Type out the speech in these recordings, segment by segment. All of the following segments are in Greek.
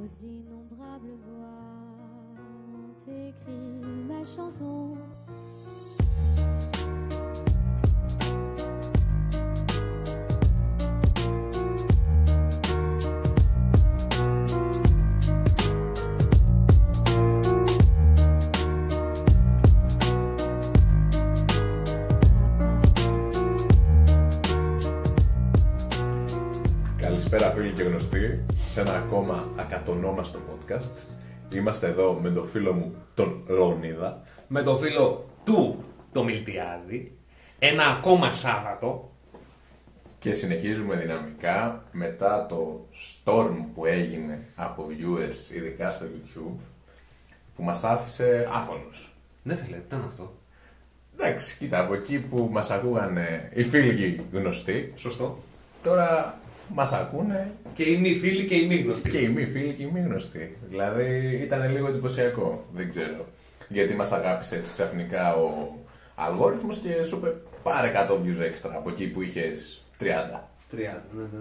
Aux innombrables voix ont écrit ma chanson. Καλησπέρα φίλοι και γνωστοί, σε ένα ακόμα ακατονόμαστο podcast. Είμαστε εδώ με τον φίλο μου τον Ρονίδα. Με τον φίλο του το Μιλτιάδη. Ένα ακόμα Σάββατο. Και συνεχίζουμε δυναμικά μετά το storm που έγινε από viewers, ειδικά στο YouTube, που μας άφησε άφωνος. Ναι φίλε, τι ήταν αυτό? Εντάξει, κοίτα, από εκεί που μας ακούγανε οι φίλοι γνωστοί, Σωστό. τώρα μας ακούνε Και οι μη φίλοι και οι μη γνωστοί. και οι μη φίλοι και οι μη γνωστοί. Δηλαδή ήταν λίγο εντυπωσιακό, δεν ξέρω. Γιατί μας αγάπησε έτσι ξαφνικά ο αλγόριθμος και σου είπε πάρε 100 views έξτρα από εκεί που είχες 30. 30,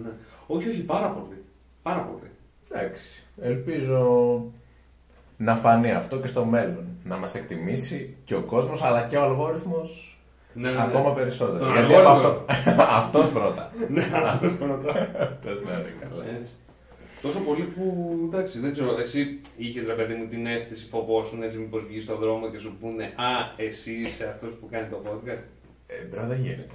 ναι. Όχι, πάρα πολύ. Πάρα πολύ. Εντάξει, ελπίζω να φανεί αυτό και στο μέλλον. Να μας εκτιμήσει και ο κόσμος αλλά και ο αλγόριθμος Ναι. ακόμα περισσότερο. Τον Γιατί αλγόριθμο. αυτός πρώτα. Ναι, αυτός πρώτα. Αυτός να είναι καλά. Έτσι. Τόσο πολύ που, εντάξει, δεν ξέρω, εσύ είχες ρε παιδί μου την αίσθηση, φοβόσουν έτσι μήπως βγεις στον δρόμο και σου πούνε «Α, εσύ είσαι αυτός που κάνει το podcast». Μπρο, δεν γίνεται.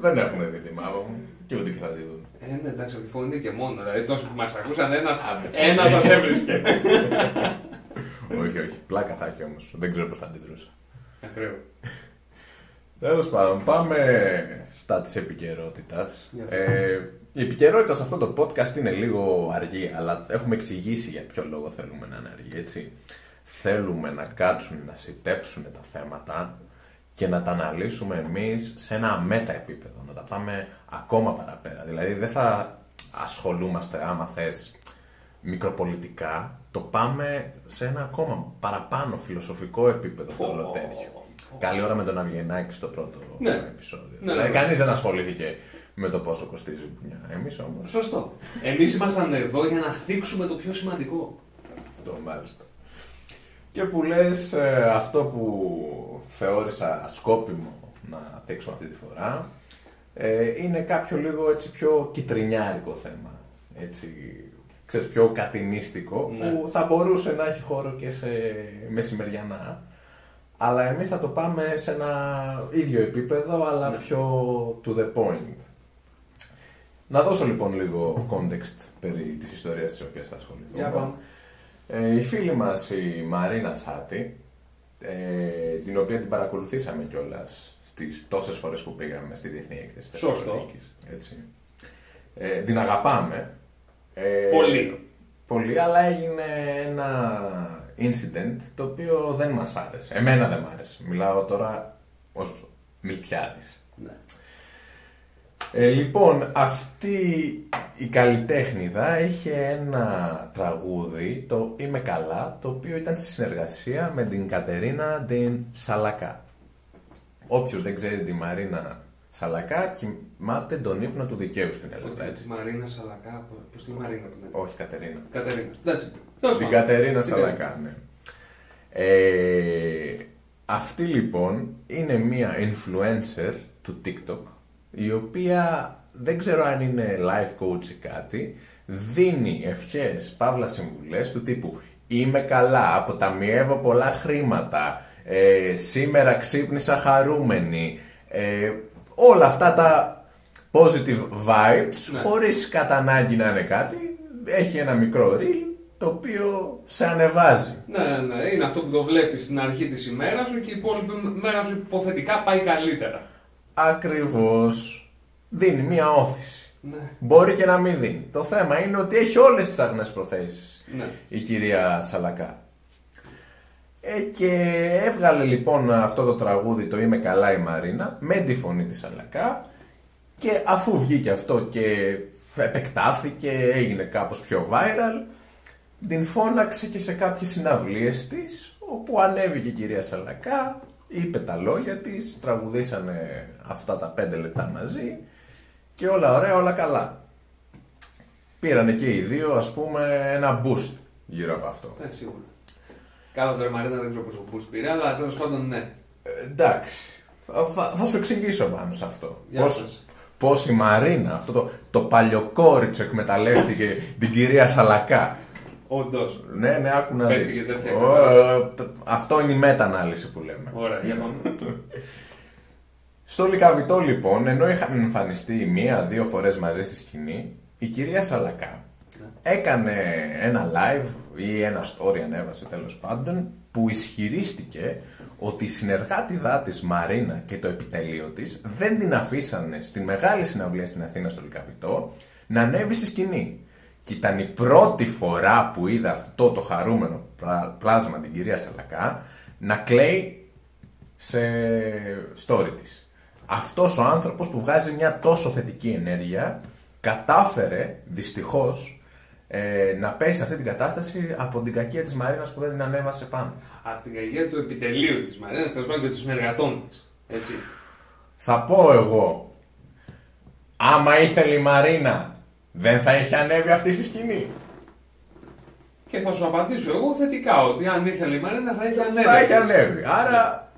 Δεν έχουν δει τη μάπα μου και ούτε και θα τη δουν. Ναι, εντάξει, από τη φωνή και μόνο. Δηλαδή, τόσο που μας ακούσαν, ένας σας έβρισκε. Όχι, πλάκα θα έχει όμως. Δεν ξέρω πώς θα αντιδρούσα. Ακραίο. Τέλος πάντων, πάμε στα της επικαιρότητας. Yeah. Η επικαιρότητα σε αυτό το podcast είναι λίγο αργή, αλλά έχουμε εξηγήσει για ποιο λόγο θέλουμε να είναι αργή, έτσι. Θέλουμε να κάτσουν, να σιτέψουν τα θέματα και να τα αναλύσουμε εμείς σε ένα μέτα επίπεδο, να τα πάμε ακόμα παραπέρα. Δηλαδή δεν θα ασχολούμαστε, άμα θες, μικροπολιτικά, το πάμε σε ένα ακόμα παραπάνω φιλοσοφικό επίπεδο το όλο τέτοιο. Καλή ώρα με τον Αυγενάκη στο πρώτο επεισόδιο. Ναι, δηλαδή ναι. κανείς δεν ασχολήθηκε με το πόσο κοστίζει η μπουνιά. Εμείς όμως. Σωστό. Εμείς ήμασταν εδώ για να θίξουμε το πιο σημαντικό. Αυτό μάλιστα. Και που λες αυτό που θεώρησα σκόπιμο να θίξω αυτή τη φορά είναι κάποιο λίγο έτσι πιο κιτρινιάρικο θέμα. Έτσι, ξέρεις, πιο κατηνίστικο, Ναι. που θα μπορούσε να έχει χώρο και σε μεσημεριανά. Αλλά εμείς θα το πάμε σε ένα ίδιο επίπεδο, αλλά πιο to the point. Να δώσω λοιπόν λίγο context περί της ιστορίας της οποίας θα ασχοληθούμε. Για πάμε. Η φίλη μας η Μαρίνα Σάτη, την οποία την παρακολουθήσαμε κιόλας στις τόσες φορές που πήγαμε στη Διεθνή Έκθεση Θεσσαλονίκης, έτσι. Την αγαπάμε. Πολύ. Πολύ, αλλά έγινε ένα incident το οποίο δεν μας άρεσε. Εμένα δεν μ' άρεσε. Μιλάω τώρα ως Μιλτιάδης. Ναι. Λοιπόν, αυτή η καλλιτέχνηδα είχε ένα τραγούδι, το «Είμαι καλά», το οποίο ήταν στη συνεργασία με την Κατερίνα την Σαλακά. Όποιος δεν ξέρει τη Μαρίνα Σαλακά, κοιμάται τον ύπνο του δικαίου στην Ελλάδα, έτσι. Μαρίνα Σαλακά, πώς τη Μαρίνα που είναι? Όχι, Κατερίνα. Κατερίνα. Εντάξει. Την Κατερίνα Σαλακά, ναι. Αυτή λοιπόν είναι μία influencer του TikTok, η οποία δεν ξέρω αν είναι life coach ή κάτι, δίνει ευχές, παύλα συμβουλές του τύπου «Είμαι καλά, αποταμιεύω πολλά χρήματα, σήμερα ξύπνησα χαρούμενη», όλα αυτά τα positive vibes, Ναι. χωρίς κατά ανάγκη να είναι κάτι, έχει ένα μικρό reel το οποίο σε ανεβάζει. Ναι, είναι αυτό που το βλέπεις στην αρχή της ημέρας σου και η υπόλοιπη μέρα σου υποθετικά πάει καλύτερα. Ακριβώς. Δίνει μία όθηση. Ναι. Μπορεί και να μην δίνει. Το θέμα είναι ότι έχει όλες τις αγνές προθέσεις Ναι. η κυρία Σαλακά. Και έβγαλε λοιπόν αυτό το τραγούδι, το «Είμαι καλά» η Μαρίνα, με τη φωνή της Σαλακά, και αφού βγήκε αυτό και επεκτάθηκε, έγινε κάπως πιο viral, την φώναξε και σε κάποιες συναυλίες της, όπου ανέβηκε η κυρία Σαλακά, είπε τα λόγια της, τραγουδήσανε αυτά τα 5 λεπτά μαζί και όλα ωραία, όλα καλά. πήρανε και οι δύο, ας πούμε, ένα boost γύρω από αυτό. Σίγουρα. Κάτω τώρα Μαρίνα δεν ξέρω πόσο boost πήρε, αλλά τέλος πάντων ναι. Εντάξει. Θα σου εξηγήσω πάνω σε αυτό. Για Πώς η Μαρίνα, αυτό το παλιοκόριτσο εκμεταλλεύτηκε την κυρία Σαλακά. Όντως. Ναι, άκου να δεις. Αυτό είναι η μετανάλυση που λέμε. Ωραία, για πάμε. Στο Λυκαβητό λοιπόν, ενώ είχαν εμφανιστεί 1-2 φορές μαζί στη σκηνή, η κυρία Σαλακά έκανε ένα live ή ένα story, ανέβασε τέλος πάντων, που ισχυρίστηκε ότι η συνεργάτιδά της Μαρίνα και το επιτελείο της δεν την αφήσανε στη μεγάλη συναυλία στην Αθήνα στο Λυκαβητό να ανέβει στη σκηνή. Και ήταν η πρώτη φορά που είδα αυτό το χαρούμενο πλάσμα, την κυρία Σαλακά, να κλαίει σε story της. Αυτός ο άνθρωπος που βγάζει μια τόσο θετική ενέργεια κατάφερε δυστυχώς να πέσει σε αυτή την κατάσταση από την κακία της Μαρίνας που δεν την ανέβασε πάνω. Από την κακία του επιτελείου της Μαρίνας, τέλος πάντων και των συνεργατών της. Έτσι. Θα πω εγώ, άμα ήθελε η Μαρίνα, δεν θα είχε ανέβει αυτή στη σκηνή. Και θα σου απαντήσω εγώ θετικά, ότι αν ήθελε η Μαρίνα θα είχε ανέβει. Θα είχε ανέβει. Άρα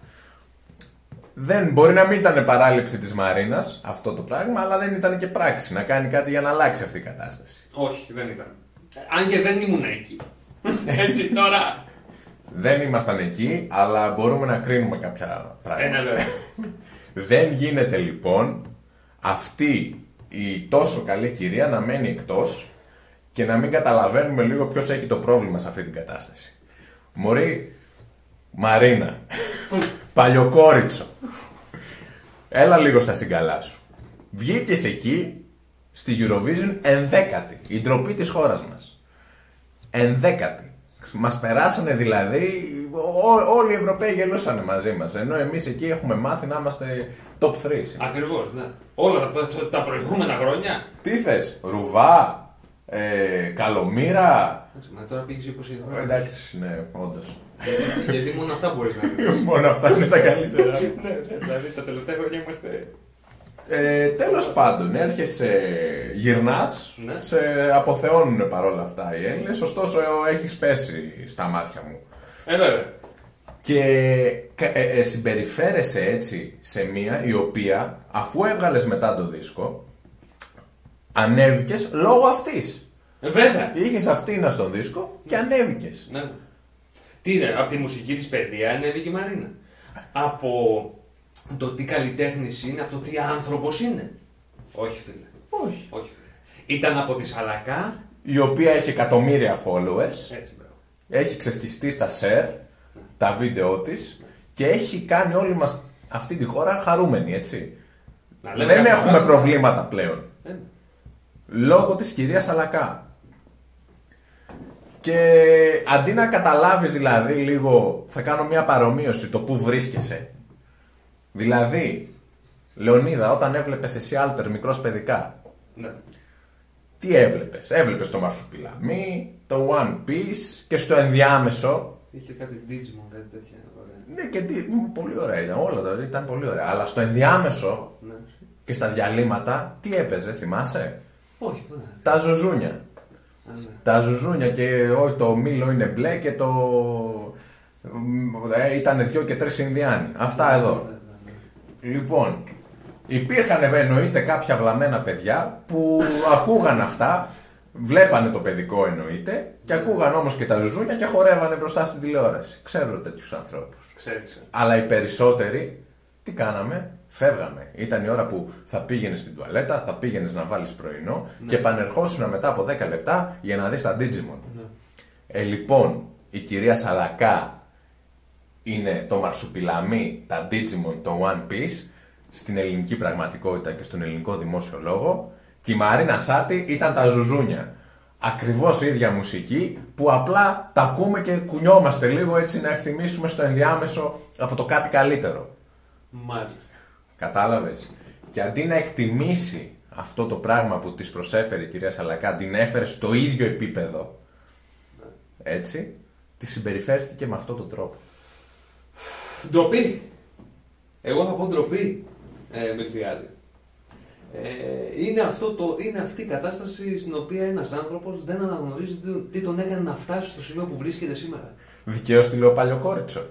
δεν μπορεί να μην ήταν παράληψη της Μαρίνας αυτό το πράγμα, αλλά δεν ήταν και πράξη να κάνει κάτι για να αλλάξει αυτή η κατάσταση. Όχι, δεν ήταν. Αν και δεν ήμουν εκεί. Έτσι τώρα. Δεν ήμασταν εκεί, αλλά μπορούμε να κρίνουμε κάποια πράγματα. Βέβαια. Δεν γίνεται λοιπόν αυτή η τόσο καλή κυρία να μένει εκτός και να μην καταλαβαίνουμε λίγο ποιος έχει το πρόβλημα σε αυτή την κατάσταση. Μωρή, Μαρίνα, παλιοκόριτσο, έλα λίγο στα συγκαλά σου. Βγήκες εκεί στη Eurovision ενδέκατη, η ντροπή της χώρας μας. Ενδέκατη. Μας περάσανε δηλαδή, όλοι οι Ευρωπαίοι γελούσανε μαζί μας, ενώ εμείς εκεί έχουμε μάθει να είμαστε top 3. Ακριβώς, ναι. Όλα τα προηγούμενα χρόνια. Τι θες, Ρουβά, Καλομήρα. Μα τώρα πήγες 20 χρόνια. Εντάξει, ναι, όντως. Γιατί μόνο αυτά μπορείς να δεις. Μόνο αυτά είναι τα καλύτερα. Ναι, δηλαδή τα τελευταία χρόνια είμαστε. Τέλος πάντων, έρχεσαι, γυρνάς, Ναι. σε αποθεώνουν παρόλα αυτά οι Έλληνες, ωστόσο έχεις πέσει στα μάτια μου. Βέβαια. Και συμπεριφέρεσαι έτσι σε μία η οποία, αφού έβγαλες μετά το δίσκο, ανέβηκες λόγω αυτής. Βέβαια. Είχες αυτήν στον δίσκο και ανέβηκες. Ναι. Τι είναι, από τη μουσική της παιδεία ανέβηκε η Μαρίνα. Από το τι καλλιτέχνης είναι, από το τι άνθρωπος είναι. Όχι, φίλε. Όχι. Όχι, φίλε. Ήταν από τη Σαλακά. Η οποία έχει εκατομμύρια followers, Έτσι, μπράβο. έχει ξεσκιστεί στα share τα βίντεο της και έχει κάνει όλη μας αυτή τη χώρα χαρούμενη, έτσι. Δεν έχουμε προβλήματα πλέον. Λόγω της κυρίας Σαλακά. Και αντί να καταλάβεις δηλαδή λίγο, θα κάνω μια παρομοίωση το που βρίσκεσαι. Δηλαδή, Λεωνίδα, όταν έβλεπες εσύ Άλτερ μικρός παιδικά, Ναι. τι έβλεπες? Έβλεπες το Μαρσουπιλαμί, το One Piece και στο ενδιάμεσο. Είχε κάτι Digimon, κάτι τέτοια. Ωραία. Ναι, και τι, πολύ ωραία ήταν, όλα τα ήταν πολύ ωραία. Αλλά στο ενδιάμεσο Ναι. και στα διαλύματα, τι έπαιζε, θυμάσαι? Όχι, ναι. Τα ζουζούνια. Ναι. Τα ζουζούνια και όχι, το μήλο είναι μπλε και το. Ήταν 2 και 3 Ινδιάνοι. Αυτά εδώ. Λοιπόν, υπήρχαν εννοείται κάποια βλαμμένα παιδιά που ακούγαν αυτά, βλέπανε το παιδικό εννοείται, και ακούγαν όμως και τα ζουζούνια και χορεύανε μπροστά στην τηλεόραση. Ξέρω τέτοιους ανθρώπους. Ξέρεις. Αλλά οι περισσότεροι τι κάναμε? Φεύγαμε. Ήταν η ώρα που θα πήγαινες στην τουαλέτα, θα πήγαινες να βάλεις πρωινό και επανερχόσουν μετά από 10 λεπτά για να δεις τα Digimon. Λοιπόν, η κυρία Σαλακά είναι το Μαρσουπιλαμί, τα Digimon, το One Piece στην ελληνική πραγματικότητα και στον ελληνικό δημόσιο λόγο, και η Μαρίνα Σάτι ήταν τα ζουζούνια. Ακριβώς η ίδια μουσική που απλά τα ακούμε και κουνιόμαστε λίγο έτσι να ευθυμίσουμε στο ενδιάμεσο από το κάτι καλύτερο. Μάλιστα. Κατάλαβες? Και αντί να εκτιμήσει αυτό το πράγμα που της προσέφερε η κυρία Σαλακά, την έφερε στο ίδιο επίπεδο, έτσι, τη συμπεριφέρθηκε με αυτόν τον τρόπο. Ντροπή. Εγώ θα πω ντροπή, Μιλτιάδη. Είναι αυτή η κατάσταση στην οποία ένας άνθρωπος δεν αναγνωρίζει τι τον έκανε να φτάσει στο σημείο που βρίσκεται σήμερα. Δικαίως τη λέω παλιοκόριτσο.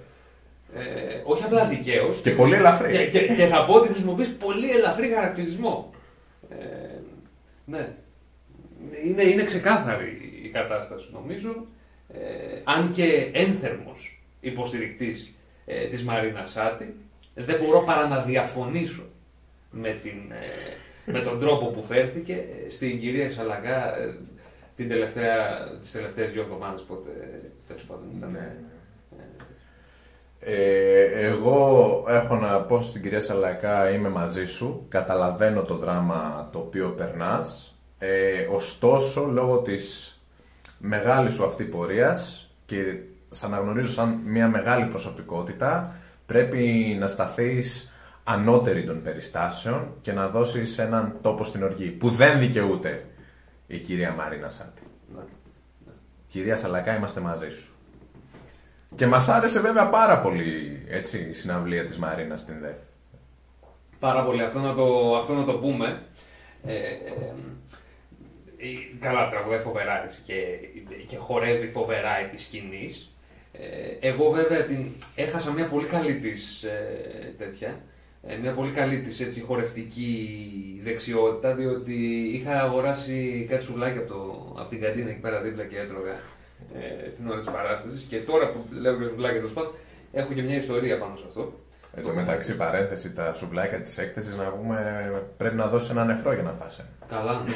Όχι απλά δικαίως. Και πολύ ελαφρύ. Και θα πω ότι χρησιμοποιείς πολύ ελαφρύ χαρακτηρισμό. Ναι. Είναι ξεκάθαρη η κατάσταση νομίζω. Αν και ένθερμος υποστηρικτής της Μαρίνας Σάτι, δεν μπορώ παρά να διαφωνήσω με τον τρόπο που φέρθηκε στην κυρία Σαλακά τις τελευταίες 2 εβδομάδες, πότε τέλος πάντων ήταν. Ναι. Εγώ έχω να πω στην κυρία Σαλακά, είμαι μαζί σου, καταλαβαίνω το δράμα το οποίο περνάς, ωστόσο λόγω της μεγάλης σου αυτή πορείας και σ' αναγνωρίζω σαν μια μεγάλη προσωπικότητα, πρέπει να σταθείς ανώτερη των περιστάσεων και να δώσεις έναν τόπο στην οργή, που δεν δικαιούται η κυρία Μαρίνα Σάτι. Ναι. Κυρία Σαλακά, είμαστε μαζί σου. Και μας άρεσε βέβαια πάρα πολύ, έτσι, η συναυλία της Μαρίνας στην ΔΕΘ. Πάρα πολύ, αυτό να το πούμε. Καλά, τραγουδάει φοβερά έτσι, και χορεύει φοβερά επί σκηνής. Εγώ βέβαια έχασα μια πολύ καλή της μια πολύ καλή της έτσι, χορευτική δεξιότητα, διότι είχα αγοράσει κάτι σουβλάκι από την καντίνα εκεί πέρα δίπλα και έτρωγα την ώρα της παράστασης, και τώρα που λέω για σουβλάκια τέλος πάντων, έχω και μια ιστορία πάνω σε αυτό. Εν τω μεταξύ, παρένθεση, τα σουβλάκια της έκθεσης, να πούμε, πρέπει να δώσεις ένα νεφρό για να φας. Καλά, ναι.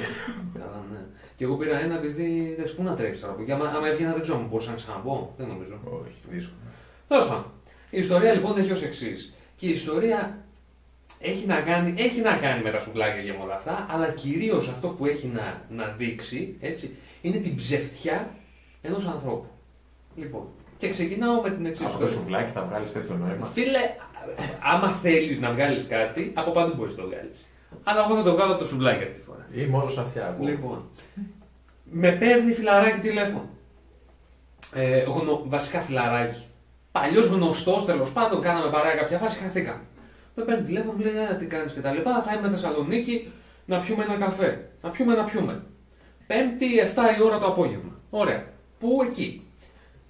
Καλά, ναι. Και εγώ πήρα ένα επειδή δεν πού να τρέξει τώρα. Και άμα έβγαινα δεν ξέρω αν μπορούσα να ξαναμπω. Δεν νομίζω. Όχι, δύσκολο. Τέλος πάντων. Η ιστορία λοιπόν έχει ως εξής. Και η ιστορία έχει να κάνει με τα σουβλάκια και με όλα αυτά, αλλά κυρίως αυτό που έχει να δείξει, έτσι, είναι την ψευτιά ενός ανθρώπου. Λοιπόν, και ξεκινάω με την εξής. Από το σουβλάκι θα βγάλεις τέτοιο νόημα. Φίλε, άμα θέλεις να βγάλεις κάτι, από παντού μπορείς να το βγάλεις. Αλλά εγώ θα το βγάλω από το σουβλάκι αυτή τη φορά. Ή μόνο σαν αυτιά. Λοιπόν, με παίρνει φιλαράκι τηλέφωνο. Βασικά φιλαράκι. Παλιός γνωστός, τέλος πάντων, κάναμε παρέα κάποια φάση, χαθήκαμε. Με παίρνει τηλέφωνο, μου λέει τι κάνεις και τα λοιπά. Θα είμαι Θεσσαλονίκη να πιούμε ένα καφέ. Να πιούμε. Πέμπτη, 7 η ώρα το απόγευμα. Ωραία. Πού? Εκεί.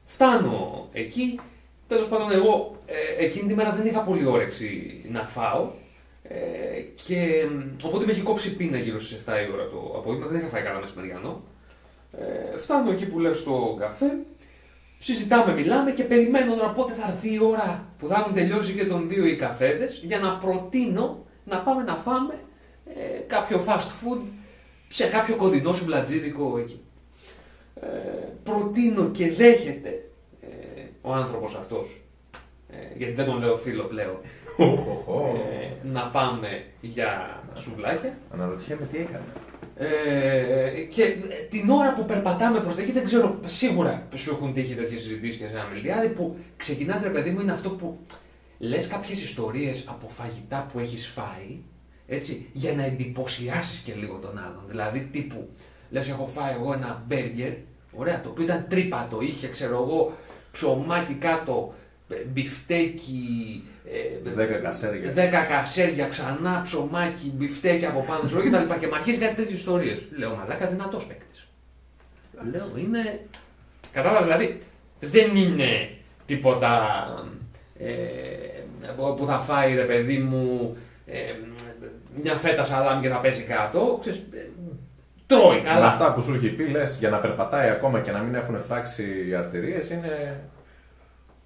Φτάνω εκεί. Τέλος πάντων, εγώ εκείνη τη μέρα δεν είχα πολύ όρεξη να φάω. Και οπότε με έχει κόψει πείνα γύρω στις 7 η ώρα το απόγευμα. Δεν είχα φάει καλά μεσημεριανό. Φτάνω εκεί που λέω στο καφέ. Συζητάμε, μιλάμε και περιμένω τώρα πότε θα έρθει η ώρα που θα έχουν τελειώσει και των 2 οι καφέδες για να προτείνω να πάμε να φάμε κάποιο fast food σε κάποιο κοντινό σουβλατζίδικο εκεί. Προτείνω και δέχεται ο άνθρωπος αυτός, γιατί δεν τον λέω φίλο πλέον, να πάμε για σουβλάκια. Αναρωτιέμαι τι έκανε. Και την ώρα που περπατάμε προς τα εκεί, δεν ξέρω, σίγουρα σου έχουν τύχει τέτοιες συζητήσεις και σε ένα μιλιάδι που ξεκινάς, ρε παιδί μου, είναι αυτό που λες κάποιες ιστορίες από φαγητά που έχεις φάει, έτσι, για να εντυπωσιάσεις και λίγο τον άλλον. Δηλαδή τύπου, λες έχω φάει εγώ ένα μπέργκερ, ωραία, το οποίο ήταν τρύπατο, είχε, ξέρω εγώ, ψωμάκι κάτω, μπιφτέκι, 10 κασέρια, ξανά ψωμάκι, μπιφτέκι από πάνω σου κτλ. Και μ' αρχίζει κάτι τέτοιες ιστορίες. Λέω, μαλάκα, δυνατός παίκτης. Λέω, είναι. Κατάλαβα, δηλαδή, δεν είναι τίποτα που θα φάει, ρε παιδί μου, μια φέτα σαλάμι και θα πέσει κάτω. Ξέρεις, τρώει καλά. Αλλά αυτά που σου έχει πει, λες, για να περπατάει ακόμα και να μην έχουν φράξει οι αρτηρίες, είναι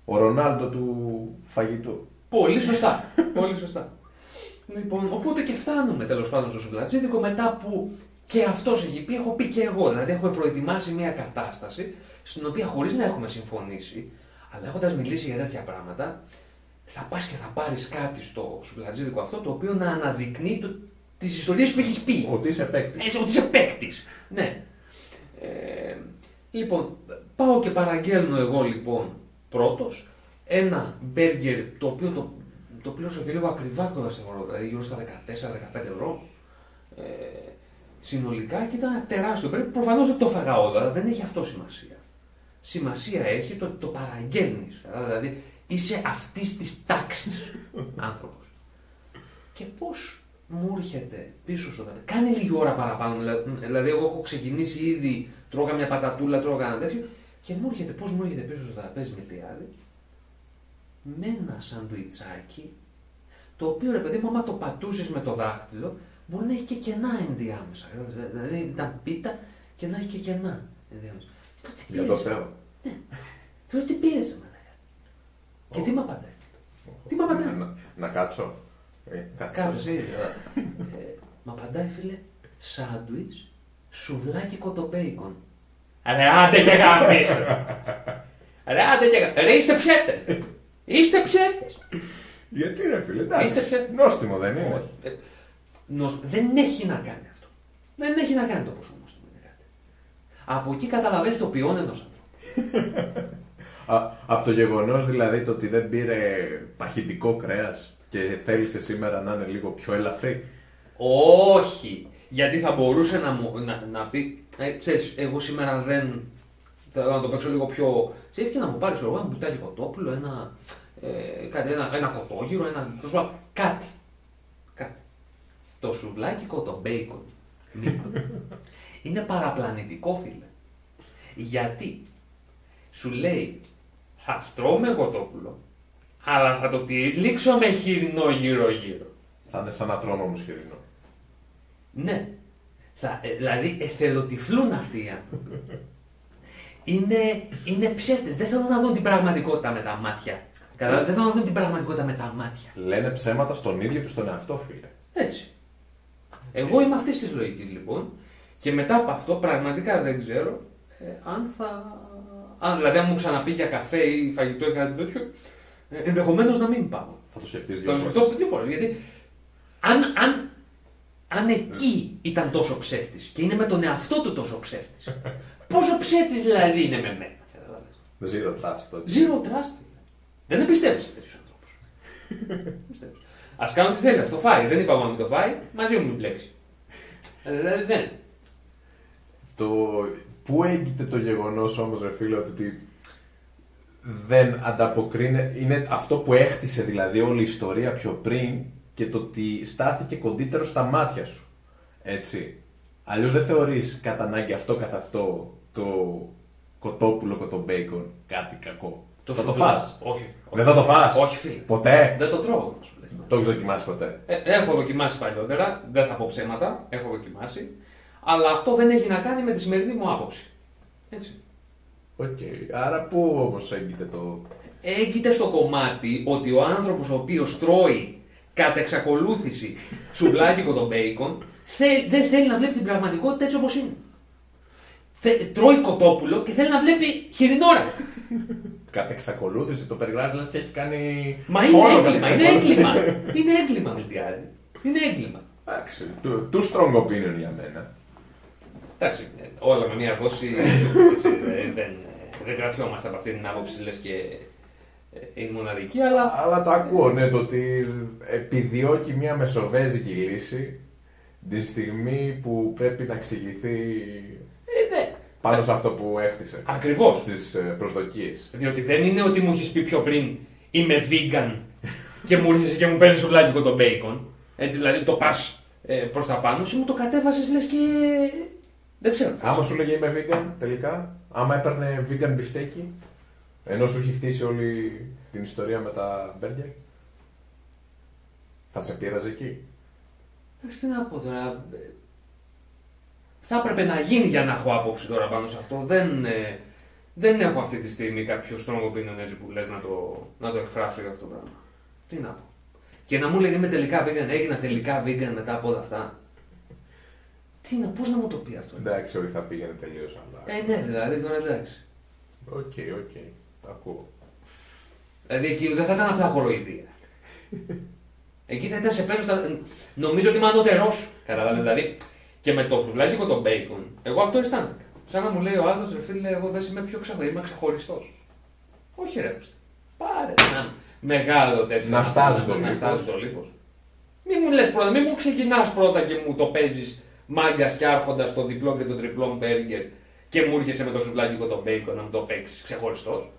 ο Ρονάλντο του φαγητού. Πολύ σωστά. Πολύ σωστά. Λοιπόν, οπότε και φτάνουμε τέλος πάντων στο σουβλατζίδικο, μετά που και αυτός έχει πει, έχω πει και εγώ. Δηλαδή, έχουμε προετοιμάσει μια κατάσταση στην οποία χωρίς να έχουμε συμφωνήσει, αλλά έχοντας μιλήσει για τέτοια πράγματα, θα πας και θα πάρεις κάτι στο σουβλατζίδικο αυτό το οποίο να αναδεικνύει τις ιστορίες που έχεις πει. Ότι είσαι παίκτης. Ότι είσαι παίκτης. Ναι. Λοιπόν, πάω και παραγγέλνω εγώ λοιπόν πρώτος ένα μπέργκερ το οποίο το πλήρωσα και λίγο ακριβά κοντά στην ώρα, δηλαδή γύρω στα 14-15 ευρώ. Συνολικά και ήταν ένα τεράστιο μπέργκερ. Προφανώς δεν το έφαγα όλα, αλλά δεν έχει αυτό σημασία. Σημασία έχει το ότι το παραγγέλνεις. Δηλαδή είσαι αυτής της τάξης άνθρωπος. Και πώς μου έρχεται πίσω στο τραπέζι. Κάνει λίγη ώρα παραπάνω. Δηλαδή, εγώ έχω ξεκινήσει ήδη, τρώγα μια πατατούλα, τρώγα ένα τέτοιο. Και μου έρχεται, πώς μου έρχεται πίσω στο τραπέζι Μιλτιάδη, με ένα σαντουιτσάκι, το οποίο ρε παιδί μου, άμα το πατούσες με το δάχτυλο, μπορεί να έχει και κενά ενδιάμεσα. Δηλαδή, ήταν πίτα και να έχει και κενά ενδιάμεσα. Για το Θεό. Ναι. Τι πήρες, εμένα. Και τι μ' απαντάει. Τι μ' απαντάει. Να κάτσω. Κάτσε εσύ. Μ' απαντάει, φίλε, σάντουιτς, σουβλάκι κοτομπέικον. Ρε άντε και γαμίσου. Ρε άντε και γαμίσου. Ρε είστε ψεύτες. Είστε ψεύτες. Γιατί ρε φίλε, εντάξει. Είστε ψεύτες. Νόστιμο δεν είναι. Δεν έχει να κάνει αυτό. Δεν έχει να κάνει το πόσο νόστιμο είναι κάτι. Από εκεί καταλαβαίνεις το ποιόν ενός ανθρώπου. Από το γεγονός δηλαδή το ότι δεν πήρε παχυντικό κρέας και θέλησε σήμερα να είναι λίγο πιο ελαφρύ. Όχι. Γιατί θα μπορούσε να πει, ξέρεις, εγώ σήμερα δεν. Θέλω να το παίξω λίγο πιο. Ξέρεις, και να μου πάρεις ένα μπουτάκι κοτόπουλο, ένα κοτόγυρο, κάτι. Το σουβλάκι κοτομπέικον είναι παραπλανητικό, φίλε. Γιατί σου λέει, θα τρώμε κοτόπουλο, αλλά θα το τυλίξω με χοιρινό γύρω-γύρω. Θα είναι σαν να τρώμε όμως χοιρινό. Ναι. Δηλαδή εθελοτυφλούν αυτοί οι άνθρωποι. Είναι ψεύτες. Δεν θέλουν να δουν την πραγματικότητα με τα μάτια. Δεν θέλουν να δουν την πραγματικότητα με τα μάτια. Λένε ψέματα στον ίδιο και στον εαυτό, φίλε. Έτσι. Εγώ είμαι αυτής της λογικής λοιπόν. Και μετά από αυτό πραγματικά δεν ξέρω αν θα. Δηλαδή, αν μου ξαναπεί για καφέ ή φαγητό ή κάτι τέτοιο, ενδεχομένως να μην πάω. Θα το σκεφτείς Θα το σκεφτώ δύο φορές. Γιατί αν εκεί ήταν τόσο ψεύτης και είναι με τον εαυτό του τόσο ψεύτης, πόσο ψεύτης δηλαδή είναι με μένα. Zero trust. Zero trust. Δεν εμπιστεύεσαι σε τέτοιους ανθρώπους. Ας κάνω τι θέλει, ας το φάει. Δεν είπα εγώ να μην το φάει, μαζί μου μην μπλέξει. Δηλαδή δεν. Πού έγκυται το γεγονός όμως, ρε φίλε, ότι δεν ανταποκρίνεται, είναι αυτό που έχτισε δηλαδή όλη η ιστορία πιο πριν και το ότι στάθηκε κοντύτερο στα μάτια σου. Έτσι. Αλλιώς δεν θεωρείς κατά ανάγκη αυτό καθ' αυτό το κοτόπουλο κοτομπέικον κάτι κακό. Θα το φας. Όχι. Δεν θα το φας. Όχι, φίλε. Ποτέ. Δεν το τρώω. Το έχεις δοκιμάσει ποτέ? Έχω δοκιμάσει παλιότερα, δεν θα πω ψέματα, έχω δοκιμάσει. Αλλά αυτό δεν έχει να κάνει με τη σημερινή μου άποψη. Έτσι. Οκ. Άρα πού όμως έγκυται το. Έγκυται στο κομμάτι ότι ο άνθρωπος ο οποίος τρώει κατά εξακολούθηση σουβλάκι τον μπέικον δεν θέλει να βλέπει την πραγματικότητα έτσι όπως είναι. Τρώει κοτόπουλο και θέλει να βλέπει χοιρινόρα. Κατ' εξακολούθηση το περιγράφει λες και έχει κάνει. Μα είναι έγκλημα, είναι έγκλημα. Είναι έγκλημα, Μιλτιάδη. Είναι έγκλημα. Εντάξει. Too strong opinion για μένα. Εντάξει, όλα με μία δόση. Δεν κρατιόμαστε από αυτή την άποψη, λες και είναι μοναδική, αλλά. Αλλά το ακούω, ναι, το ότι επιδιώκει μια μεσοβέζικη λύση τη στιγμή που πρέπει να εξηγηθεί. Ναι. Πάνω σε αυτό που έχτισε. Ακριβώς. Στις προσδοκίες. Διότι δεν είναι ότι μου έχεις πει πιο πριν είμαι vegan και μου έρχεσαι και μου παίρνεις σουβλάκι τον μπέικον. Έτσι δηλαδή το πας προς τα πάνω σου, μου το κατέβασες λες και. Δεν ξέρω. Άμα σου λέγε είμαι vegan τελικά, άμα έπαιρνε vegan μπιφτέκι, ενώ σου έχει χτίσει όλη την ιστορία με τα μπέργκερ, θα σε πείραζε εκεί. Εντάξει, τι να πω τώρα. Θα έπρεπε να γίνει για να έχω άποψη τώρα πάνω σε αυτό. Δεν έχω αυτή τη στιγμή κάποιο strong opinion έτσι που λες να το εκφράσω για αυτό το πράγμα. Τι να πω. Και να μου λέγει είμαι τελικά vegan, έγινα τελικά vegan μετά από όλα αυτά. Τι να, πώς να μου το πει αυτό. Εντάξει, όχι θα πήγαινε τελείως αλλά. Ναι, δηλαδή τώρα εντάξει. Οκ, το ακούω. Δηλαδή εκεί δεν θα ήταν απλά κοροϊδία. Εκεί θα ήταν σε πλέον. Νομίζω ότι είμαι ανώτερός. Καταλάβει δηλαδή. Και με το σουβλάκι τον μπέικον, εγώ αυτό αισθάνθηκα. Σαν να μου λέει ο άλλος, ρε φίλε, εγώ δεν είμαι πιο είμαι ξεχωριστός. Όχι ρε, πάρε ένα μεγάλο τέτοιο. Να στάζει το λίπος. Μην μου λες πρώτα, μην μου ξεκινάς πρώτα και μου το παίζεις μάγκας και άρχοντας το διπλό και το τριπλό μπέργκερ και μου έρχεσαι με το σουβλάκι τον μπέικον να μου το παίξεις ξεχωριστός.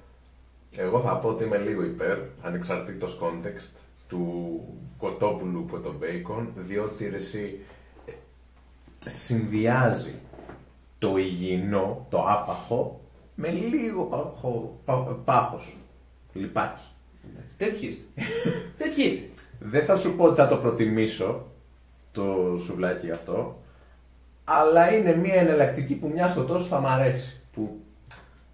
Εγώ θα πω ότι είμαι λίγο υπέρ, ανεξαρτήτως context, του κοτόπουλου από το μπέικον, διότι εσύ συνδυάζει το υγιεινό, το άπαχο, με λίγο πάχος, λιπάκι. Τέτοιοι είστε. Δεν θα σου πω ότι θα το προτιμήσω, το σουβλάκι αυτό, αλλά είναι μια εναλλακτική που μια στο τόσο θα μ' αρέσει. Που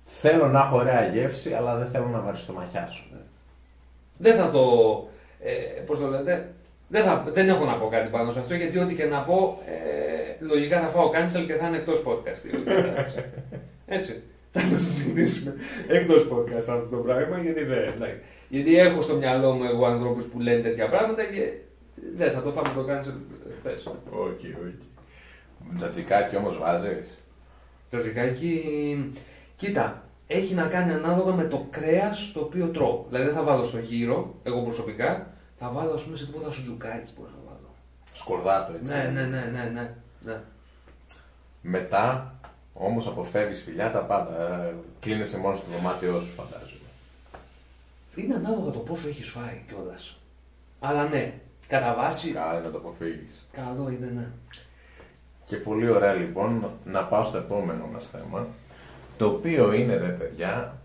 θέλω να έχω ωραία γεύση, αλλά δεν θέλω να βαριστομαχιάσω. Δεν θα το... πώς το λέτε... Δεν έχω να πω κάτι πάνω σε αυτό, γιατί ό,τι και να πω, λογικά θα φάω cancel και θα είναι εκτός podcast. Έτσι. Θα το συζητήσουμε εκτός podcast αυτό το πράγμα, γιατί έχω στο μυαλό μου εγώ ανθρώπους που λένε τέτοια πράγματα και δεν θα το φάμε το cancel χθες. Όχι. Τζατζικάκι όμως βάζεις? Τζατζικάκι, κοίτα, έχει να κάνει ανάλογα με το κρέας το οποίο τρώω. Δηλαδή δεν θα βάλω στο γύρο, εγώ προσωπικά, θα βάλω ας πούμε σε τίποτα σουτζουκάκι που να βάλω. Σκορδάτο, έτσι. Ναι. Μετά, όμως αποφεύγεις φιλιά τα πάντα. Κλείνεσαι μόνο στο δωμάτιό σου, φαντάζομαι. Είναι ανάλογα το πόσο έχεις φάει κιόλας. Αλλά ναι, κατά βάση. Καλά είναι να το αποφύγεις. Καλό είναι, ναι. Και πολύ ωραία λοιπόν να πάω στο επόμενο μας θέμα. Το οποίο είναι, ρε παιδιά,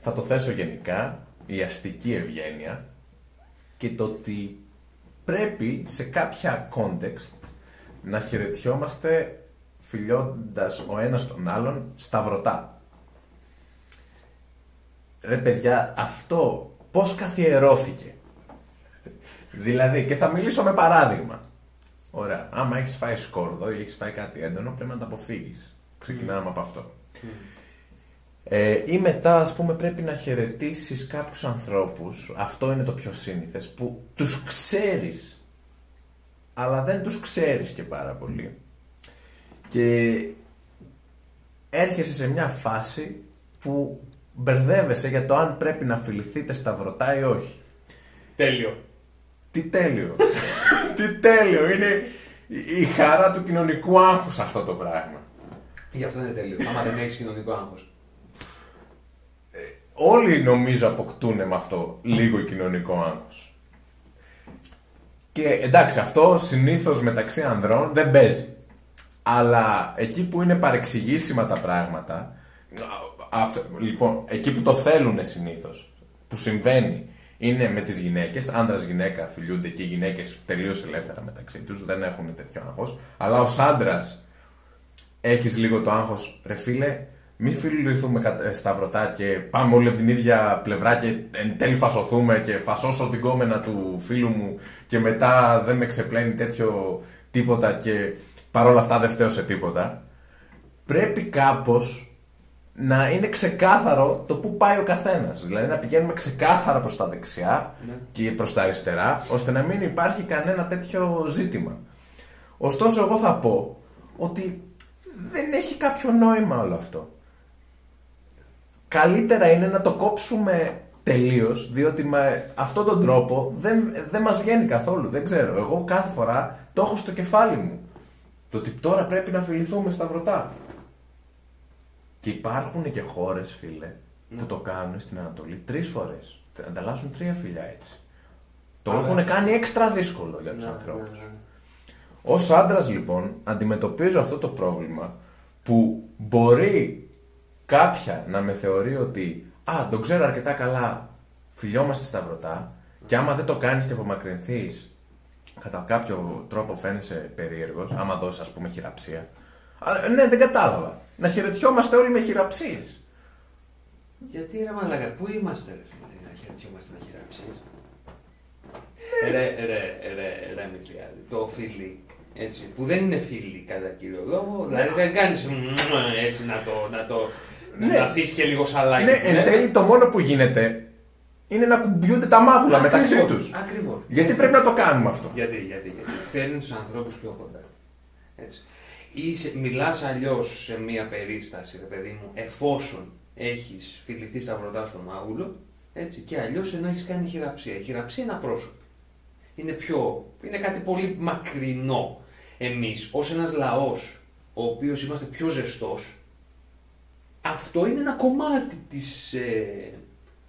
θα το θέσω γενικά, η αστική ευγένεια και το ότι πρέπει σε κάποια context να χαιρετιόμαστε φιλιώντας ο ένας τον άλλον σταυρωτά. Ρε παιδιά, αυτό πώς καθιερώθηκε? Δηλαδή, και θα μιλήσω με παράδειγμα. Ωραία, άμα έχεις φάει σκόρδο ή έχεις φάει κάτι έντονο, πρέπει να το αποφύγεις. Ξεκινάμε από αυτό. Ή μετά, ας πούμε, πρέπει να χαιρετήσεις κάποιους ανθρώπους, αυτό είναι το πιο σύνηθες, που τους ξέρεις, αλλά δεν τους ξέρεις και πάρα πολύ. Και έρχεσαι σε μια φάση που μπερδεύεσαι για το αν πρέπει να φιληθείτε σταυρωτά ή όχι. Τέλειο. Τι τέλειο. Τι τέλειο. Είναι η χαρά του κοινωνικού άγχους αυτό το πράγμα. Γι' αυτό είναι τέλειο. Άμα δεν έχεις κοινωνικό άγχος. Όλοι νομίζω αποκτούν με αυτό λίγο κοινωνικό άγχος. Και εντάξει, αυτό συνήθως μεταξύ ανδρών δεν παίζει. Αλλά εκεί που είναι παρεξηγήσιμα τα πράγματα, λοιπόν, εκεί που το θέλουν συνήθως, που συμβαίνει, είναι με τις γυναίκες, άντρας γυναίκα φιλιούνται και οι γυναίκες τελείως ελεύθερα μεταξύ τους, δεν έχουν τέτοιο άγχος. Αλλά ως άντρας έχεις λίγο το άγχος, ρε φίλε, μην φιληθούμε σταυρωτά και πάμε όλοι από την ίδια πλευρά και εν τέλει φασωθούμε και φασώσω την κόμενα του φίλου μου και μετά δεν με ξεπλένει τέτοιο τίποτα και παρόλα αυτά δεν φταίω σε τίποτα. Πρέπει κάπως να είναι ξεκάθαρο το πού πάει ο καθένας. Δηλαδή να πηγαίνουμε ξεκάθαρα προς τα δεξιά και προς τα αριστερά, ώστε να μην υπάρχει κανένα τέτοιο ζήτημα. Ωστόσο εγώ θα πω ότι δεν έχει κάποιο νόημα όλο αυτό. Καλύτερα είναι να το κόψουμε τελείως, διότι με αυτόν τον τρόπο δεν μας βγαίνει καθόλου. Δεν ξέρω, εγώ κάθε φορά το έχω στο κεφάλι μου. Το ότι τώρα πρέπει να φιληθούμε σταυρωτά. Και υπάρχουν και χώρες, φίλε, που το κάνουν στην Ανατολή 3 φορές. Ανταλλάσσουν 3 φιλιά έτσι. Το έχουν κάνει έξτρα δύσκολο για τους ανθρώπους. Ως άντρας λοιπόν αντιμετωπίζω αυτό το πρόβλημα που μπορεί κάποια να με θεωρεί ότι τον ξέρω αρκετά καλά, φιλιόμαστε σταυρωτά και άμα δεν το κάνεις και απομακρυνθείς κατά κάποιο τρόπο φαίνεσαι περίεργος, άμα δώσεις ας πούμε χειραψία. Ναι, δεν κατάλαβα. Να χαιρετιόμαστε όλοι με χειραψίες. Γιατί ρε μαλάκα, πού είμαστε ρε φίλε, να χαιρετιόμαστε με χειραψίες? Ρε Μιλιάδη, το φίλι, έτσι, που δεν είναι φίλοι κατά κύριο λόγο, δηλαδή δεν κάνεις έτσι να αφήσεις και λίγο σαλάκι. Ναι, εν τέλει το μόνο που γίνεται είναι να κουμπιούνται τα μάγουλα μεταξύ τους. Ακριβώς. Γιατί πρέπει να το κάνουμε αυτό? Γιατί φέρνει τους ανθρώπους πιο κοντά. Έτσι. Ή μιλάς αλλιώς σε μία περίσταση, ρε παιδί μου, εφόσον έχεις φιληθεί σταυρωτά στο μάγουλο, έτσι, και αλλιώς ενώ έχεις κάνει χειραψία. Η χειραψία είναι απρόσωπη. Είναι κάτι πολύ μακρινό. Εμείς, ως ένας λαός, ο οποίος είμαστε πιο ζεστός, αυτό είναι ένα κομμάτι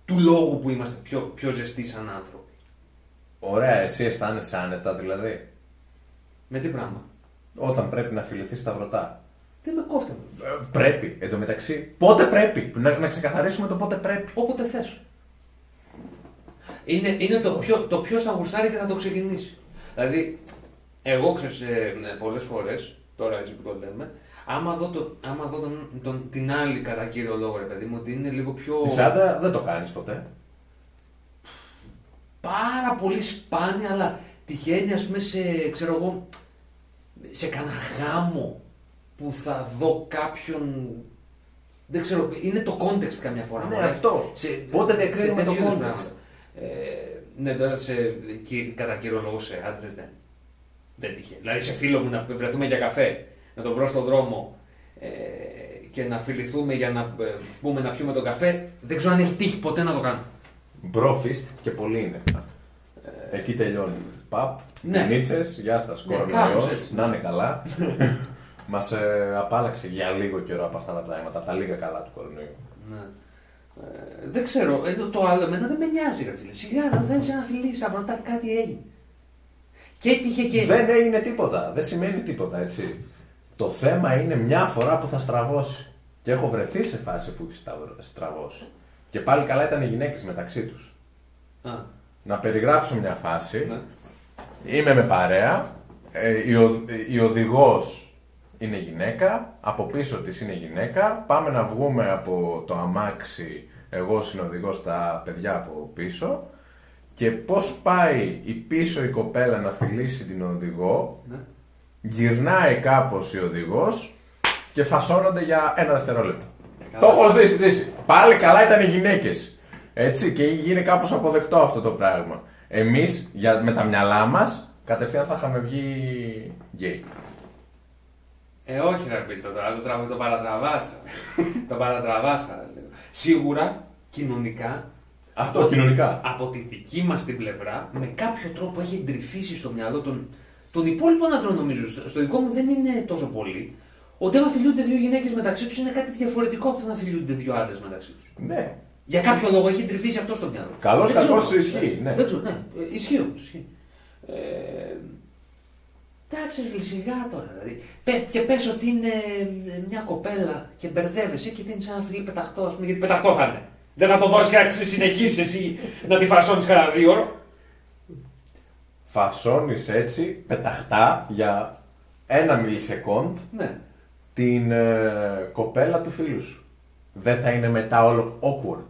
του λόγου που είμαστε πιο ζεστοί σαν άνθρωποι. Ωραία, εσύ αισθάνεσαι άνετα δηλαδή. Με τι πράγμα? Όταν πρέπει να φιληθείς σταυρωτά. Τι με κόφτε. Πρέπει, εντωμεταξύ. Πότε πρέπει. Να ξεκαθαρίσουμε το πότε πρέπει. Όποτε θες. Είναι το ποιος θα γουστάρει και θα το ξεκινήσει. Δηλαδή, εγώ ξέρεις πολλές φορές, τώρα έτσι που το λέμε, άμα δω την άλλη κατά κύριο λόγο, ρε παιδί μου, ότι είναι λίγο πιο. Της άντρα δεν το κάνεις ποτέ. Πάρα πολύ σπάνια, αλλά τυχαίνει, ας πούμε, ξέρω εγώ, σε κανένα γάμο που θα δω κάποιον. Δεν ξέρω, είναι το context καμιά φορά. Ναι, αυτό. Πότε διακρίνουμε το context. Ναι, τώρα κατά κύριο λόγο σε άντρες δεν τυχαίνει. Δηλαδή σε φίλο μου να βρεθούμε για καφέ, να το βρω στον δρόμο και να φιληθούμε για να πούμε να πιούμε τον καφέ, δεν ξέρω αν έχει τύχει ποτέ να το κάνω. Μπρόφιστ και πολύ είναι. Εκεί τελειώνει. Παπ, ναι. Νίτσες, γεια σας, κορονοϊός, να είναι καλά. Μας απάλλαξε για λίγο καιρό από αυτά τα πράγματα, από τα λίγα καλά του κορονοϊού. Ναι. Δεν ξέρω, το άλλο εμένα δεν με νοιάζει, ρε φίλε. Σιγά να δεις ένα φιλί, σταυρωτά κάτι έγινε. Και έτυχε και. Δεν έγινε τίποτα, δεν σημαίνει τίποτα, έτσι. Το θέμα είναι μια φορά που θα στραβώσει. Και έχω βρεθεί σε φάση που έχει στραβώσει. Και πάλι καλά ήταν οι γυναίκες μεταξύ τους. Να περιγράψω μια φάση. Ναι. Είμαι με παρέα. Η οδηγός είναι γυναίκα. Από πίσω της είναι γυναίκα. Πάμε να βγούμε από το αμάξι. Εγώ συνοδηγός, τα παιδιά από πίσω. Και πώς πάει η πίσω η κοπέλα να φιλήσει την οδηγό. Ναι. Γυρνάει κάπως η οδηγός και φασώνονται για 1 δευτερόλεπτο. Το έχω ζήσει. Πάλι καλά ήταν οι γυναίκες. Έτσι, και γίνει κάπως αποδεκτό αυτό το πράγμα. Εμείς με τα μυαλά μας κατευθείαν θα είχαμε βγει γκέι. Όχι ρε Μπίλτο, τώρα το παρατραβάστα. Το παρατραβάστα. Σίγουρα κοινωνικά. Αυτό κοινωνικά. Από τη δική μας την πλευρά, με κάποιο τρόπο έχει εντρυφήσει στο μυαλό των υπόλοιπων άντρων, νομίζω. Στο δικό μου δεν είναι τόσο πολύ. Ότι άμα φιλούνται δύο γυναίκες μεταξύ τους είναι κάτι διαφορετικό από το να φιλούνται δύο άντρες μεταξύ τους. Ναι. Για κάποιο λόγο έχει εντρυφήσει αυτό στο μυαλό. Καλώς κακώς ισχύει. Ναι. Δεν ξέρω, ναι. Ισχύει όμως. Εντάξει, σιγά τώρα. Δηλαδή. Και πες ότι είναι μια κοπέλα και μπερδεύεσαι και δίνεις ένα φιλί πεταχτό, ας πούμε, γιατί πεταχτό θα είναι. Δεν θα το δώσεις και να συνεχίσεις εσύ να τη φασώνεις κανένα 2 ώρο. Φασώνεις έτσι πεταχτά για 1 μιλισεκόντ ναι. την κοπέλα του φίλου σου. Δεν θα είναι μετά όλο awkward.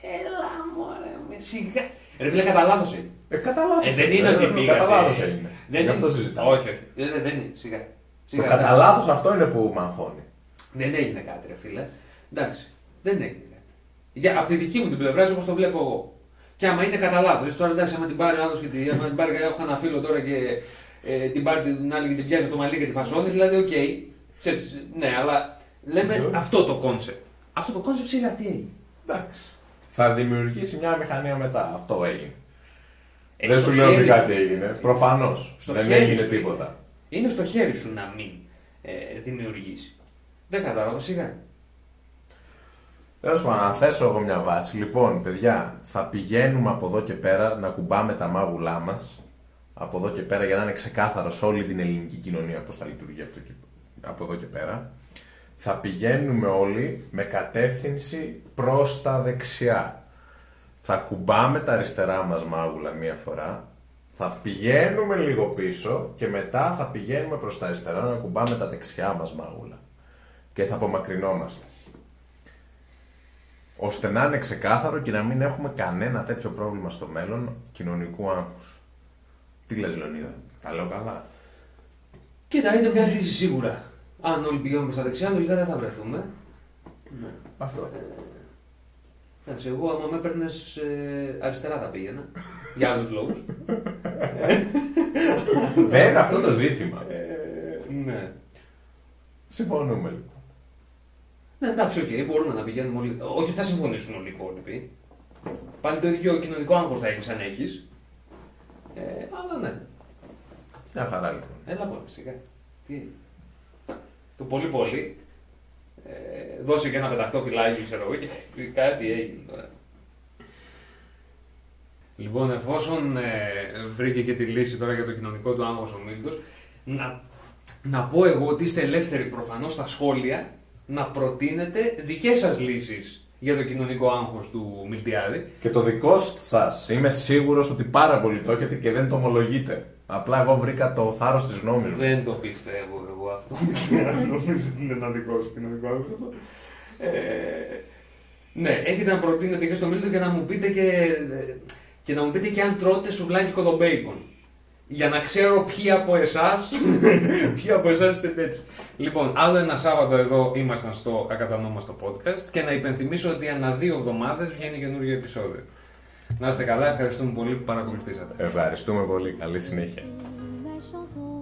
Έλα μωρέ, με σιγά. Ρε φίλε, κατά λάθος είναι. Κατά λάθος. Δεν είναι ότι πήγα. Κατά λάθος είναι. Γι' αυτό συζητάμε. Όχι. Δεν είναι. Σιγά. Το κατά λάθος αυτό είναι που με αγχώνει. Δεν έγινε κάτι, ρε φίλε. Εντάξει. Δεν έγινε κάτι. Από τη δική μου την πλευρά, όπως το βλέπω εγώ. Και άμα είναι κατά λάθος, τώρα εντάξει, άμα την πάρει ο άλλος και την πάρει, έχω ένα φίλο τώρα και την πάρει την άλλη και την πιάζει από το μαλλί και τη φασώνει, δηλαδή, οκ. Ναι, αλλά λέμε αυτό το κόνσεπτ. Αυτό το κόνσεπτ σιγά τι έγινε. Εντάξει. Θα δημιουργήσει μια μηχανία μετά. Αυτό έγινε. Δεν σου λέω ότι κάτι έγινε. Προφανώς. Δεν έγινε τίποτα. Είναι στο χέρι σου να μην δημιουργήσει. Δεν κατάλαβα, σιγά. Τέλος πάντων, να θέσω εγώ μια βάση. Λοιπόν, παιδιά, θα πηγαίνουμε από εδώ και πέρα να κουμπάμε τα μάγουλά μας. Από εδώ και πέρα για να είναι ξεκάθαρο σε όλη την ελληνική κοινωνία πώς θα λειτουργεί αυτό και από εδώ και πέρα. Θα πηγαίνουμε όλοι με κατεύθυνση προς τα δεξιά. Θα κουμπάμε τα αριστερά μας μάγουλα μία φορά. Θα πηγαίνουμε λίγο πίσω και μετά θα πηγαίνουμε προς τα αριστερά να κουμπάμε τα δεξιά μας μάγουλα. Και θα απομακρυνόμαστε. Ώστε να είναι ξεκάθαρο και να μην έχουμε κανένα τέτοιο πρόβλημα στο μέλλον κοινωνικού άγχους. Τι λες, Λεωνίδα, τα λέω καλά? Κοίτα, είναι μια λύση σίγουρα. Αν όλοι πηγαίνουμε στα δεξιά, λογικά δεν θα βρεθούμε. Ναι. Αυτό. Εντάξει, εγώ άμα με έπαιρνες αριστερά θα πήγαινα. Για άλλους λόγους. Δεν είναι αυτό το ζήτημα. Ναι. Συμφωνούμε λοιπόν. Ναι, εντάξει, οκ, μπορούμε να πηγαίνουμε όλοι. Όχι, θα συμφωνήσουν όλοι οι υπόλοιποι. Πάλι το ίδιο κοινωνικό άγχος θα έχεις αν έχεις. Αλλά ναι. Μια χαρά λοιπόν. Έλα πω, σιγά. Τι. Το πολύ πολύ. Δώσε και ένα πεταχτό φυλάκι, ξέρω εγώ, και κάτι έγινε τώρα. Λοιπόν, εφόσον βρήκε και τη λύση τώρα για το κοινωνικό του άγχος ο Μίλτος, να πω εγώ ότι είστε ελεύθεροι προφανώς στα σχόλια να προτείνετε δικές σας λύσεις για το κοινωνικό άγχος του Μιλτιάδη. Και το δικό σας είμαι σίγουρος ότι πάρα πολύ το έχετε και δεν το ομολογείτε. Απλά εγώ βρήκα το θάρρος της γνώμης μου. Δεν το πιστεύω εγώ αυτό. Νομίζω ότι είναι ένα δικό σου κοινωνικό άγχος αυτό. Ναι, έχετε να προτείνετε και στο Μίλτο και να μου πείτε και να μου πείτε και αν τρώτε σουβλάκι κοντομπέικον. Για να ξέρω ποιοι από εσάς είστε τέτοιοι. Λοιπόν, άλλο ένα Σάββατο εδώ ήμασταν στο Ακατανόμαστο podcast και να υπενθυμίσω ότι ανά 2 εβδομάδες βγαίνει καινούργιο επεισόδιο. Να είστε καλά, ευχαριστούμε πολύ που παρακολουθήσατε. Ευχαριστούμε πολύ, καλή συνέχεια. Ma chanson